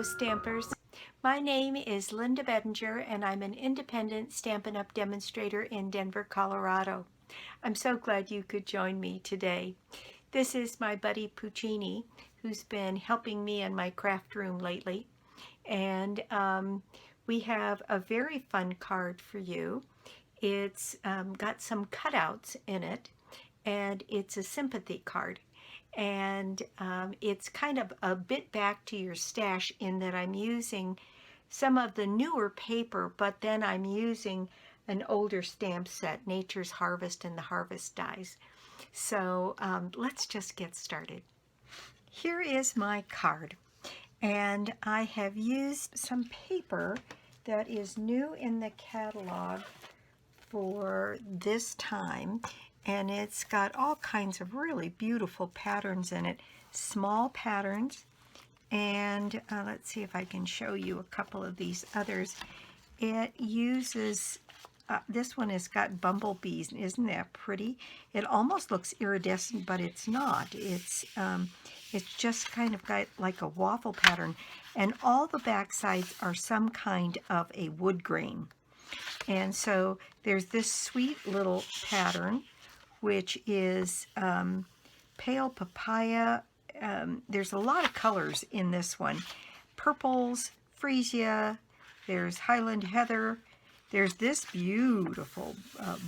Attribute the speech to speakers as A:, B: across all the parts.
A: Hello Stampers, my name is Linda Bedinger and I'm an independent Stampin' Up! Demonstrator in Denver, Colorado. I'm so glad you could join me today. This is my buddy Puccini, who's been helping me in my craft room lately, and we have a very fun card for you. It's got some cutouts in it, and it's a sympathy card. And it's kind of a bit back to your stash in that I'm using some of the newer paper, but then I'm using an older stamp set, Nature's Harvest and the Harvest dies. So let's just get started. Here is my card, and I have used some paper that is new in the catalog for this time, and it's got all kinds of really beautiful patterns in it, small patterns, and let's see if I can show you a couple of these others. It uses this one has got bumblebees. Isn't that pretty? It almost looks iridescent, but it's not. It's just kind of got like a waffle pattern, and all the back sides are some kind of a wood grain. And so there's this sweet little pattern, which is pale papaya. There's a lot of colors in this one. Purples, freesia, there's Highland heather. There's this beautiful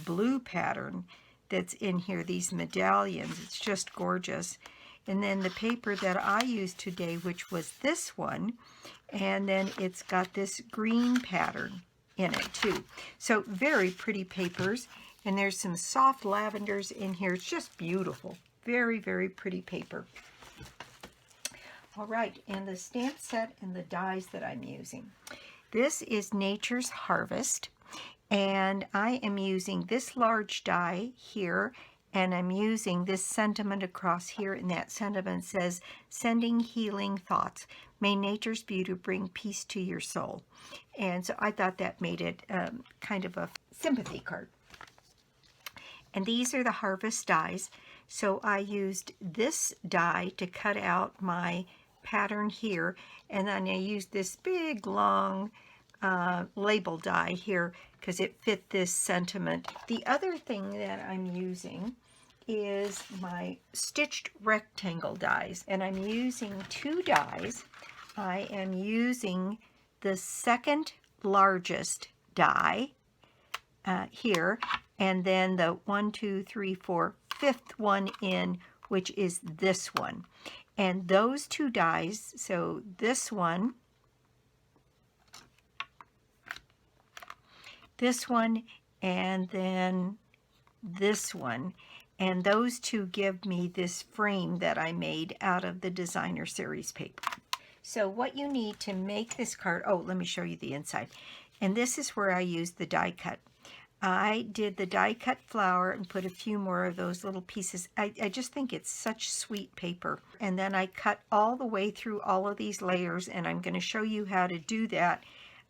A: blue pattern that's in here, these medallions. It's just gorgeous. And then the paper that I used today, which was this one, and then it's got this green pattern in it too. So very pretty papers, and there's some soft lavenders in here. It's just beautiful. Very, very pretty paper. All right, and the stamp set and the dies that I'm using. This is Nature's Harvest, and I am using this large die here, and I'm using this sentiment across here, and that sentiment says, "Sending healing thoughts. May nature's beauty bring peace to your soul." And so I thought that made it kind of a sympathy card. And these are the harvest dies. So I used this die to cut out my pattern here, and then I used this big long label die here because it fit this sentiment. The other thing that I'm using is my stitched rectangle dies, and I'm using two dies. I am using the second largest die here, and then the 1, 2, 3, 4, fifth one in, which is this one. And those two dies, so this one, and then this one, and those two give me this frame that I made out of the designer series paper. So what you need to make this card, oh, let me show you the inside. And this is where I used the die cut. I did the die cut flower and put a few more of those little pieces. I just think it's such sweet paper. And then I cut all the way through all of these layers, and I'm going to show you how to do that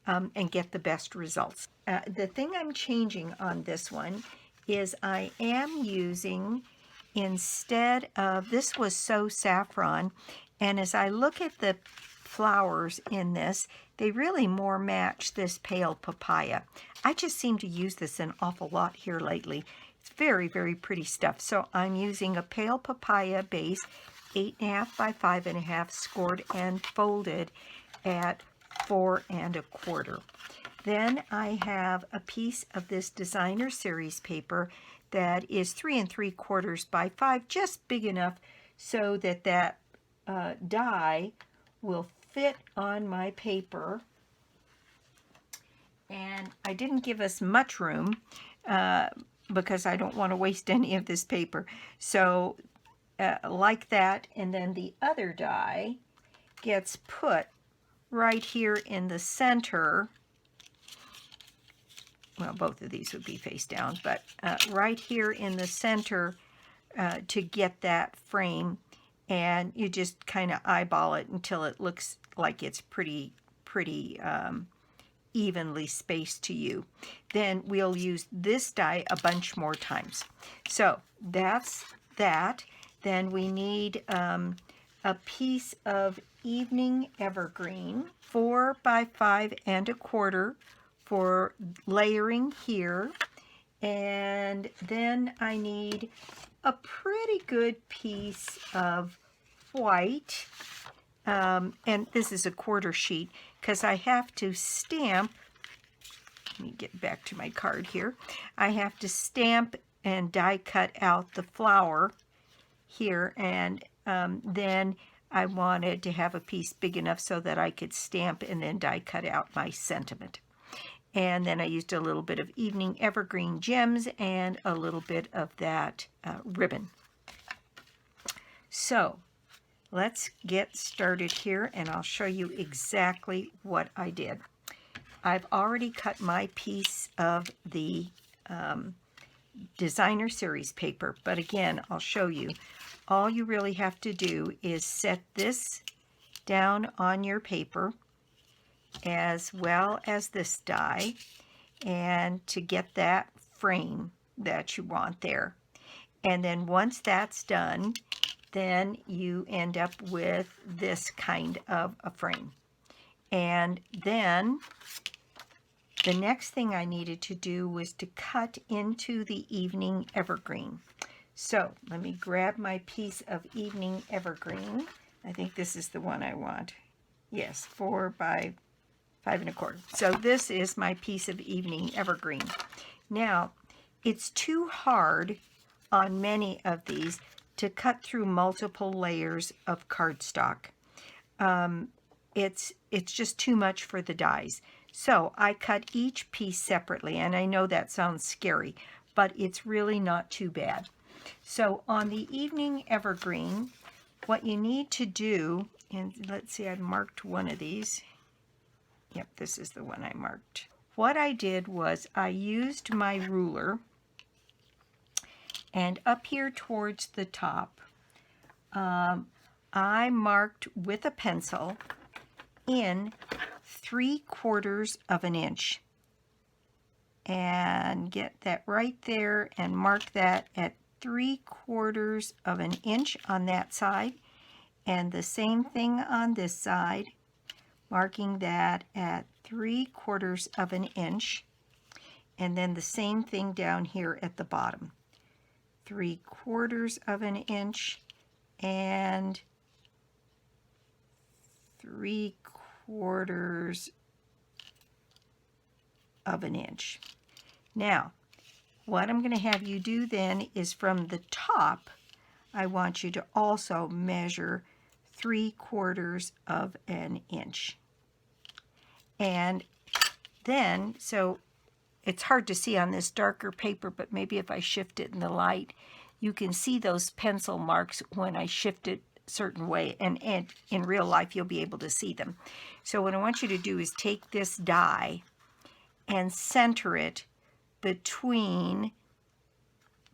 A: and get the best results. The thing I'm changing on this one is I am using, instead of, this was So Saffron, and as I look at the flowers in this, they really more match this pale papaya. I just seem to use this an awful lot here lately. It's very, very pretty stuff. So I'm using a pale papaya base, 8.5 by 5.5, scored and folded at 4 1/4. Then I have a piece of this designer series paper that is 3 3/4 by 5, just big enough so that that die will fit on my paper. And I didn't give us much room because I don't want to waste any of this paper. So like that, and then the other die gets put right here in the center. Well, both of these would be face down, but right here in the center to get that frame. And you just kind of eyeball it until it looks like it's pretty evenly spaced to you. Then we'll use this die a bunch more times. So that's that. Then we need a piece of Evening Evergreen, 4 by 5 1/4 for layering here. And then I need a pretty good piece of white, and this is a 1/4 sheet because I have to stamp. Let me get back to my card here. I have to stamp and die cut out the flower here, and then I wanted to have a piece big enough so that I could stamp and then die cut out my sentiment. And then I used a little bit of Evening Evergreen gems and a little bit of that ribbon. So let's get started here, and I'll show you exactly what I did. I've already cut my piece of the designer series paper, but again, I'll show you. All you really have to do is set this down on your paper as well as this die, and to get that frame that you want there. And then once that's done, then you end up with this kind of a frame. And then the next thing I needed to do was to cut into the Evening Evergreen. So let me grab my piece of Evening Evergreen. I think this is the one I want. Yes, 4 by 5 1/4. So this is my piece of Evening Evergreen. Now, it's too hard on many of these to cut through multiple layers of cardstock. It's just too much for the dies. So I cut each piece separately, and I know that sounds scary, but it's really not too bad. So on the Evening Evergreen, what you need to do, and let's see, I've marked one of these. Yep, this is the one I marked. What I did was I used my ruler, and up here towards the top, I marked with a pencil in 3/4 of an inch. And get that right there and mark that at 3/4 of an inch on that side. And the same thing on this side, marking that at 3/4 of an inch. And then the same thing down here at the bottom. 3/4 of an inch and 3/4 of an inch. Now, what I'm going to have you do then is from the top, I want you to also measure 3/4 of an inch. And then, so it's hard to see on this darker paper, but maybe if I shift it in the light, you can see those pencil marks when I shift it a certain way, and in real life you'll be able to see them. So what I want you to do is take this die and center it between,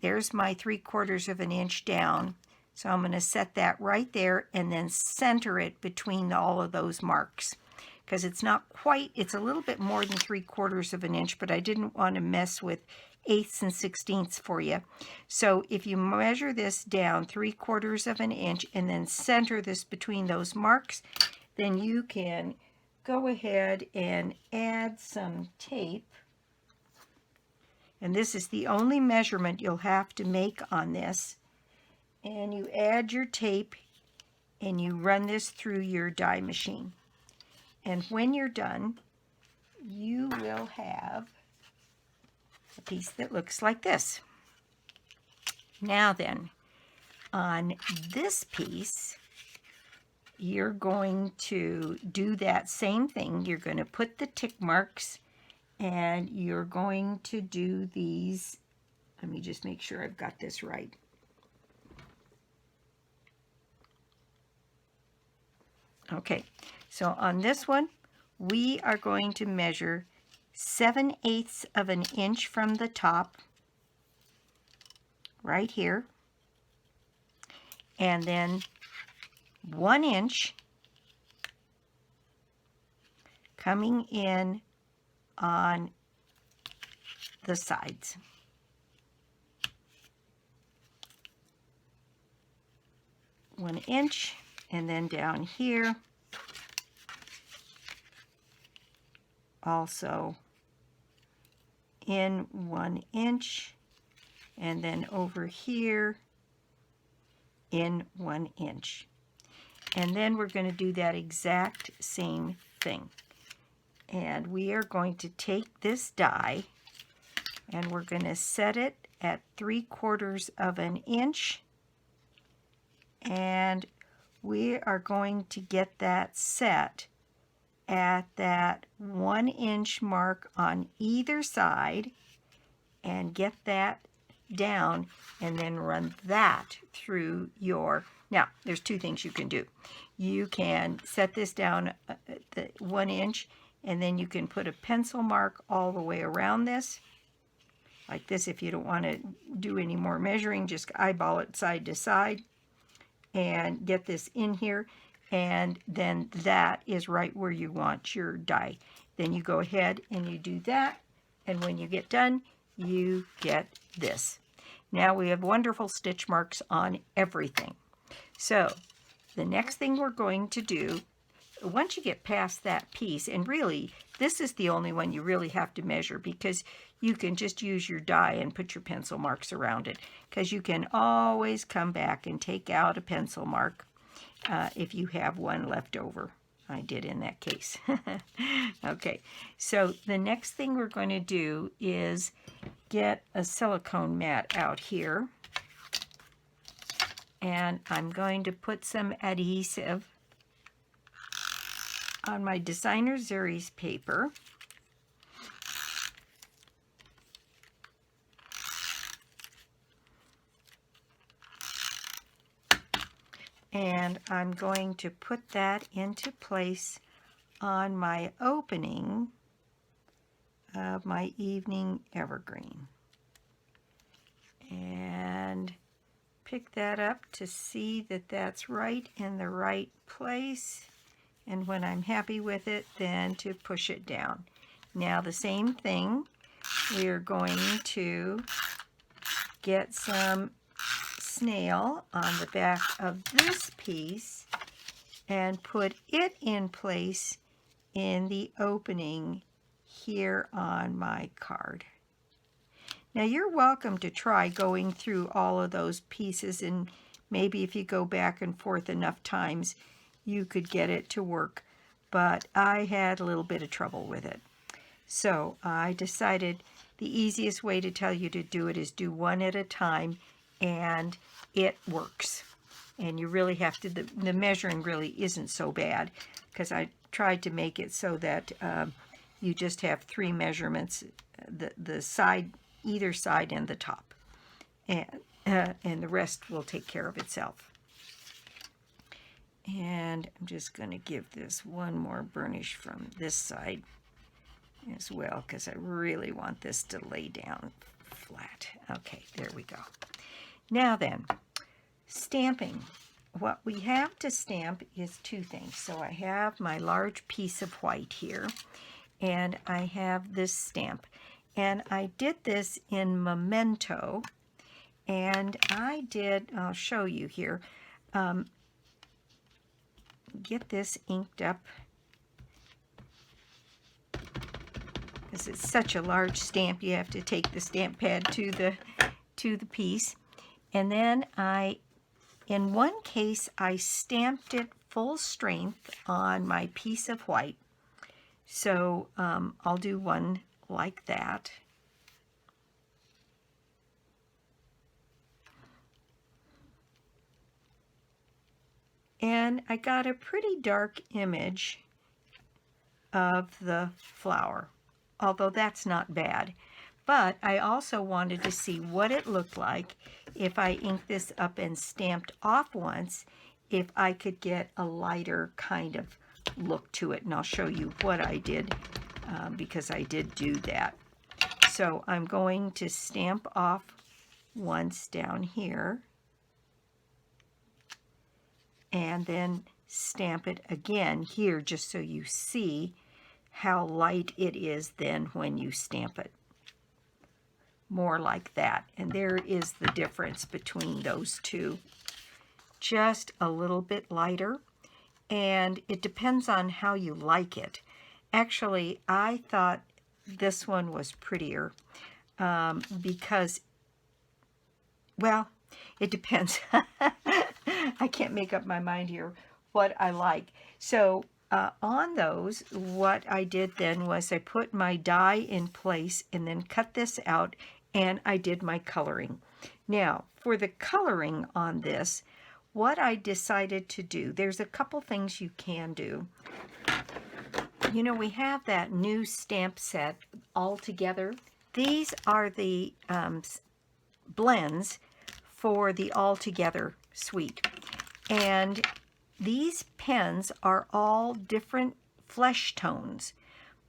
A: there's my 3/4 of an inch down, so I'm going to set that right there and then center it between all of those marks, because it's not quite, it's a little bit more than 3/4 of an inch, but I didn't want to mess with 1/8 and 1/16 for you. So if you measure this down 3/4 of an inch and then center this between those marks, then you can go ahead and add some tape. And this is the only measurement you'll have to make on this. And you add your tape and you run this through your die machine. And when you're done, you will have a piece that looks like this. Now then, on this piece, you're going to do that same thing. You're going to put the tick marks, and you're going to do these. Let me just make sure I've got this right. Okay, so on this one, we are going to measure 7/8 of an inch from the top, right here, and then 1 inch coming in on the sides. One inch, and then down here also in 1 inch, and then over here in 1 inch. And then we're going to do that exact same thing. And we are going to take this die and we're going to set it at 3/4 of an inch, and we are going to get that set at that 1 inch mark on either side and get that down, and then run that through your... Now, there's two things you can do. You can set this down at the 1 inch, and then you can put a pencil mark all the way around this, like this. If you don't want to do any more measuring, just eyeball it side to side and get this in here, and then that is right where you want your die. Then you go ahead and you do that, and when you get done, you get this. Now we have wonderful stitch marks on everything. So the next thing we're going to do, once you get past that piece, and really this is the only one you really have to measure, because you can just use your die and put your pencil marks around it, because you can always come back and take out a pencil mark if you have one left over. I did in that case. Okay, so the next thing we're going to do is get a silicone mat out here, and I'm going to put some adhesive on my designer series paper. And I'm going to put that into place on my opening of my Evening Evergreen. And pick that up to see that that's right in the right place. And when I'm happy with it, then to push it down. Now the same thing, we're going to get some snail on the back of this piece and put it in place in the opening here on my card. Now you're welcome to try going through all of those pieces, and maybe if you go back and forth enough times you could get it to work, but I had a little bit of trouble with it. So I decided the easiest way to tell you to do it is do one at a time, and it works. And you really have to, the measuring really isn't so bad, because I tried to make it so that you just have 3 measurements, the side, either side, and the top, and the rest will take care of itself. And I'm just going to give this one more burnish from this side as well, because I really want this to lay down flat. Okay, there we go. Now then, stamping. What we have to stamp is 2 things. So I have my large piece of white here, and I have this stamp. And I did this in Memento, and I'll show you here, get this inked up, because it's such a large stamp, you have to take the stamp pad to the piece. And then in one case, I stamped it full strength on my piece of white. So I'll do one like that. And I got a pretty dark image of the flower, although that's not bad. But I also wanted to see what it looked like if I inked this up and stamped off once, if I could get a lighter kind of look to it. And I'll show you what I did, because I did do that. So I'm going to stamp off once down here, and then stamp it again here, just so you see how light it is then when you stamp it. More like that. And there is the difference between those two. Just a little bit lighter, and it depends on how you like it. Actually, I thought this one was prettier because, well, it depends. I can't make up my mind here what I like. So on those, what I did then was I put my die in place and then cut this out, and I did my coloring. Now, for the coloring on this, what I decided to do, there's a couple things you can do. You know, we have that new stamp set all together. These are the blends for the All Together suite. And these pens are all different flesh tones.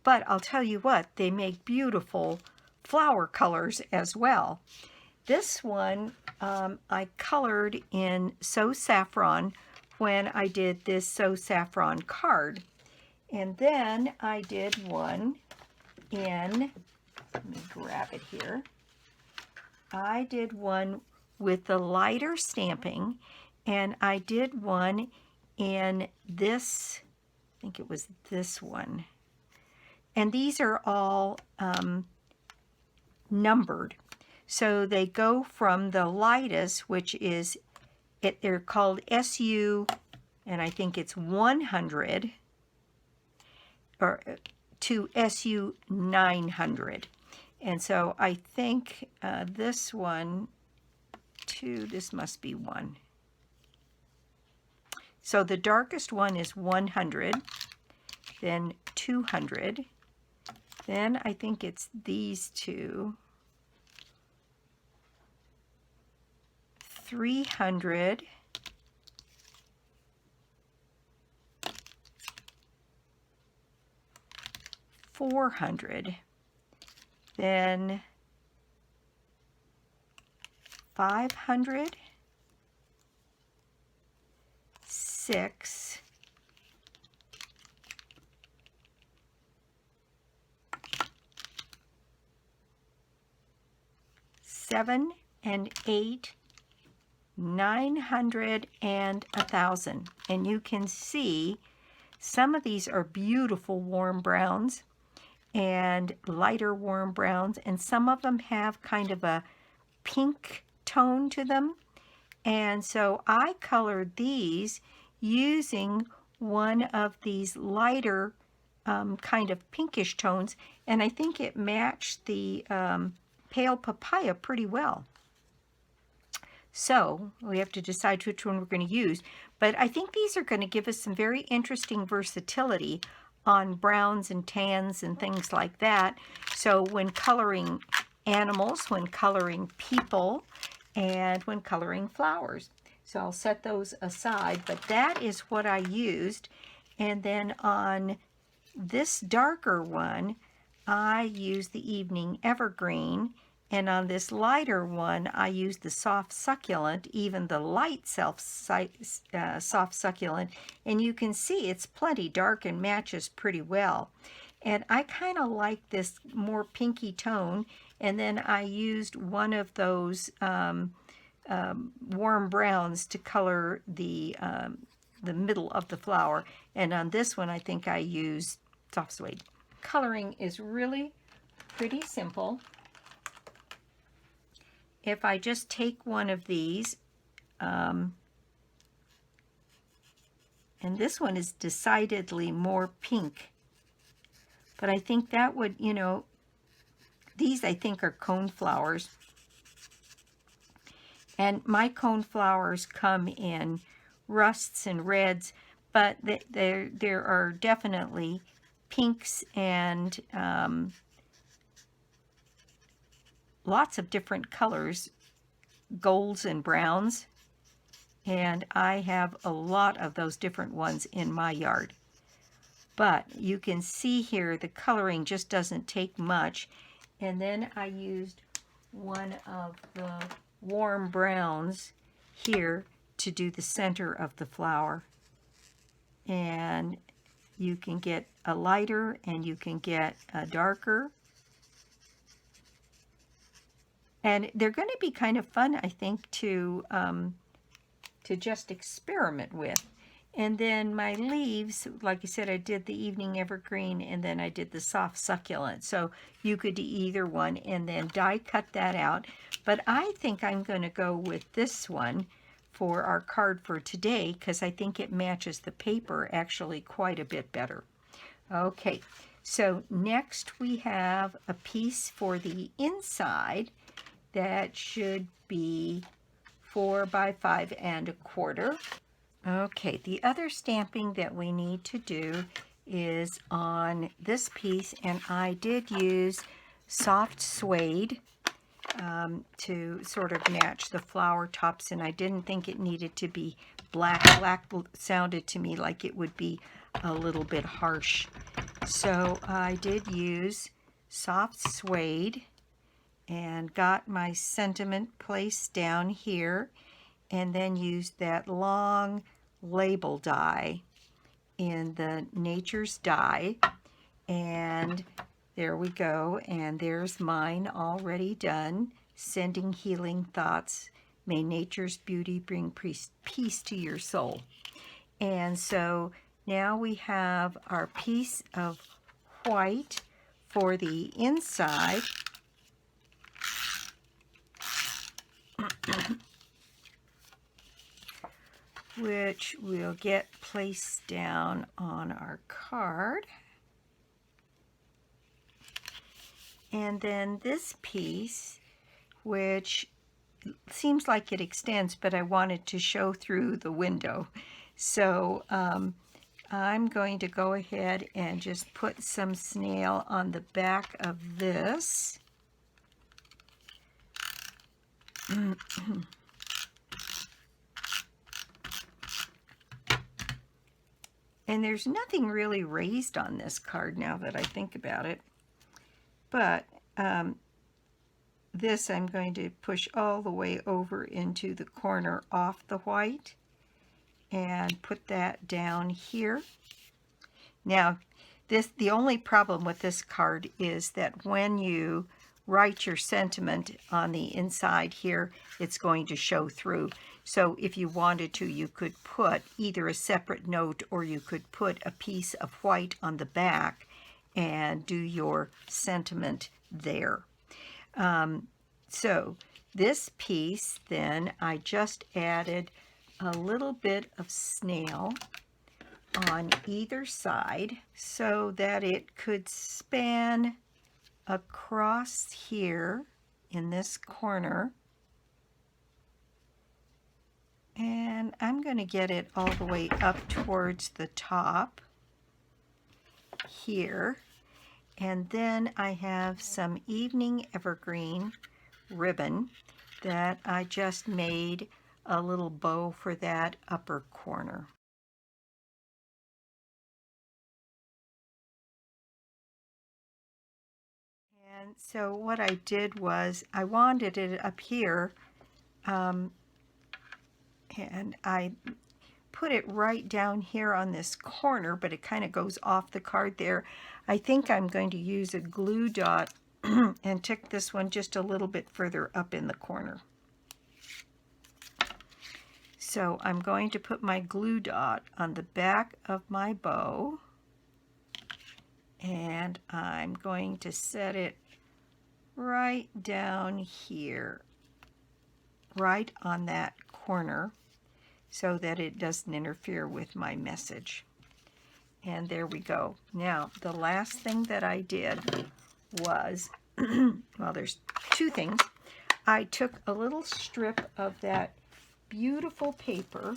A: But I'll tell you what, they make beautiful flower colors as well. This one I colored in So Saffron when I did this So Saffron card. And then I did one in, let me grab it here. I did one with the lighter stamping, and I did one in this, I think it was this one. And these are all numbered. So they go from the lightest, which is, they're called SU, and I think it's 100, or to SU 900. And so I think this one, two, this must be one. So the darkest one is 100, then 200, then I think it's these two, 300, $400, then 500, 6, 7 and 8, 900 and 1,000. And you can see some of these are beautiful warm browns and lighter warm browns, and some of them have kind of a pink tone to them. And so I colored these using one of these lighter kind of pinkish tones, and I think it matched the pale papaya pretty well. So we have to decide which one we're going to use, but I think these are going to give us some very interesting versatility on browns and tans and things like that. So when coloring animals, when coloring people, and when coloring flowers. So I'll set those aside, but that is what I used. And then on this darker one, I used the Evening Evergreen, and on this lighter one, I used the Soft Succulent, even the light Soft Succulent, and you can see it's plenty dark and matches pretty well. And I kind of like this more pinky tone, and then I used one of those warm browns to color the middle of the flower. And on this one, I think I used soft suede. Coloring is really pretty simple. If I just take one of these, and this one is decidedly more pink, but I think that would, you know, these I think are cone flowers. And my cone flowers come in rusts and reds, but there are definitely pinks and lots of different colors, golds and browns. And I have a lot of those different ones in my yard. But you can see here the coloring just doesn't take much. And then I used one of the warm browns here to do the center of the flower. And you can get a lighter and you can get a darker. And they're going to be kind of fun, I think, to just experiment with. And then my leaves, like I said, I did the Evening Evergreen and then I did the Soft Succulent. So you could do either one and then die cut that out. But I think I'm going to go with this one for our card for today because I think it matches the paper actually quite a bit better. Okay, so next we have a piece for the inside that should be 4 by 5 1/4. Okay, the other stamping that we need to do is on this piece, and I did use soft suede to sort of match the flower tops, and I didn't think it needed to be black. Black sounded to me like it would be a little bit harsh. So I did use soft suede and got my sentiment placed down here, and then used that long label die in the Nature's Die, and there we go, and there's mine already done. Sending healing thoughts, may nature's beauty bring peace to your soul. And so now we have our piece of white for the inside. Which we'll get placed down on our card. And then this piece, which seems like it extends, but I wanted to show through the window. So I'm going to go ahead and just put some snail on the back of this. And there's nothing really raised on this card now that I think about it. But this I'm going to push all the way over into the corner off the white and put that down here. Now, the only problem with this card is that when you write your sentiment on the inside here, it's going to show through. So if you wanted to, you could put either a separate note or you could put a piece of white on the back and do your sentiment there. So this piece, then, I just added a little bit of snail on either side so that it could span across here in this corner. And I'm going to get it all the way up towards the top here. And then I have some Evening Evergreen ribbon that I just made a little bow for that upper corner. And so what I did was I wanted it up here, and I put it right down here on this corner, but it kind of goes off the card there. I think I'm going to use a glue dot and tick this one just a little bit further up in the corner. So I'm going to put my glue dot on the back of my bow, and I'm going to set it right down here, right on that corner, so that it doesn't interfere with my message. And there we go. Now, the last thing that I did was, well, there's two things. I took a little strip of that beautiful paper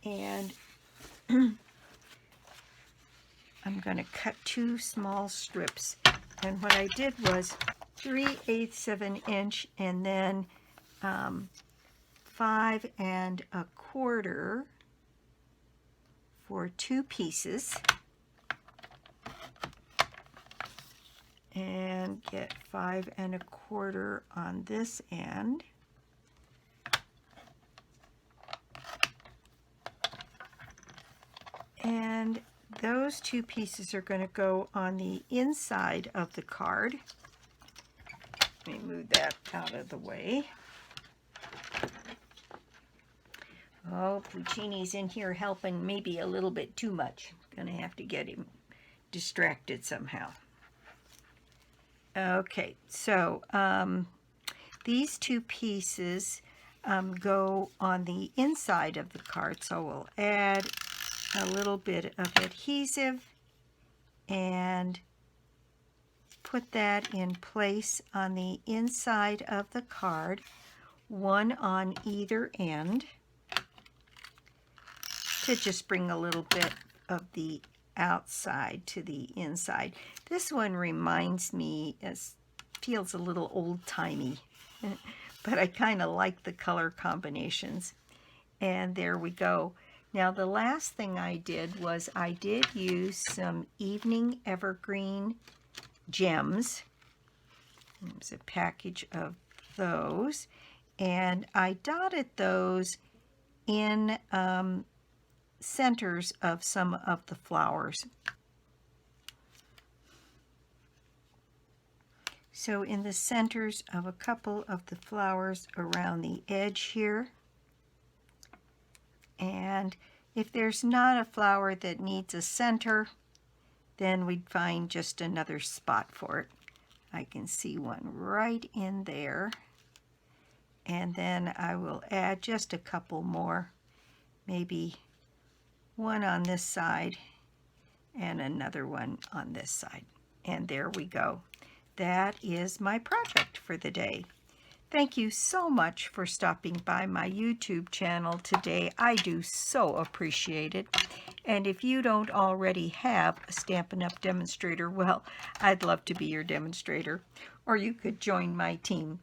A: and I'm going to cut two small strips. And what I did was 3/8 of an inch and then 5 1/4 for two pieces. And get 5 1/4 on this end. And those two pieces are going to go on the inside of the card. Let me move that out of the way. Oh, Puccini's in here helping maybe a little bit too much. Gonna have to get him distracted somehow. Okay, so these two pieces go on the inside of the card, so we'll add a little bit of adhesive and put that in place on the inside of the card, one on either end, to just bring a little bit of the outside to the inside. This one reminds me, feels a little old-timey, but I kind of like the color combinations. And there we go. Now the last thing I did was I did use some Evening Evergreen gems. There's a package of those, and I dotted those in centers of some of the flowers. So in the centers of a couple of the flowers around the edge here. And if there's not a flower that needs a center, then we'd find just another spot for it. I can see one right in there. And then I will add just a couple more, maybe one on this side and another one on this side. And there we go. That is my project for the day. Thank you so much for stopping by my YouTube channel today. I do so appreciate it. And if you don't already have a Stampin' Up! Demonstrator, well, I'd love to be your demonstrator. Or you could join my team.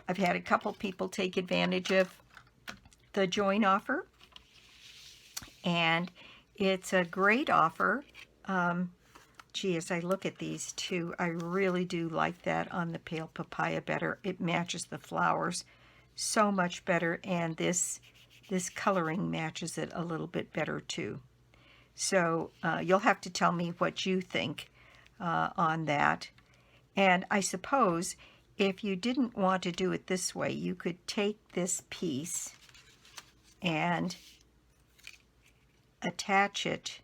A: I've had a couple people take advantage of the join offer. And it's a great offer. Gee, as I look at these two, I really do like that on the pale papaya better. It matches the flowers so much better, and this coloring matches it a little bit better too. So you'll have to tell me what you think on that. And I suppose if you didn't want to do it this way, you could take this piece and attach it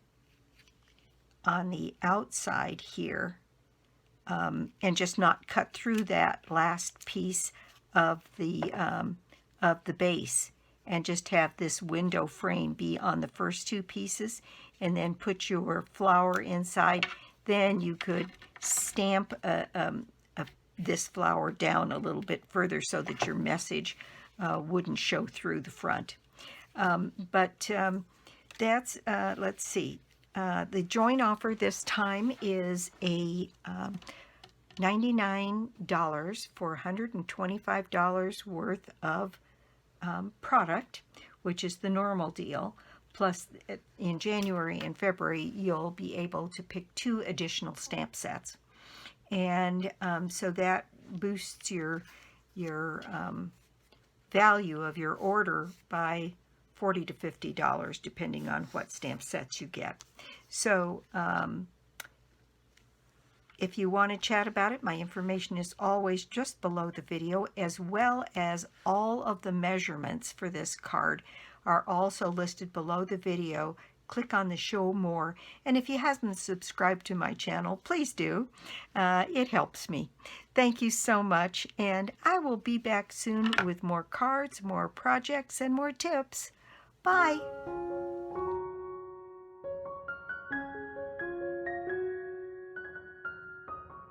A: on the outside here, and just not cut through that last piece of the base, and just have this window frame be on the first two pieces, and then put your flower inside. Then you could stamp this flower down a little bit further so that your message wouldn't show through the front. That's, let's see, the join offer this time is a $99 for $125 worth of product, which is the normal deal. Plus, in January and February, you'll be able to pick 2 additional stamp sets. And so that boosts your value of your order by $40 to $50, depending on what stamp sets you get. So if you want to chat about it, my information is always just below the video, as well as all of the measurements for this card are also listed below the video. Click on the show more, and if you haven't subscribed to my channel, please do. It helps me. Thank you so much, and I will be back soon with more cards, more projects, and more tips. Bye.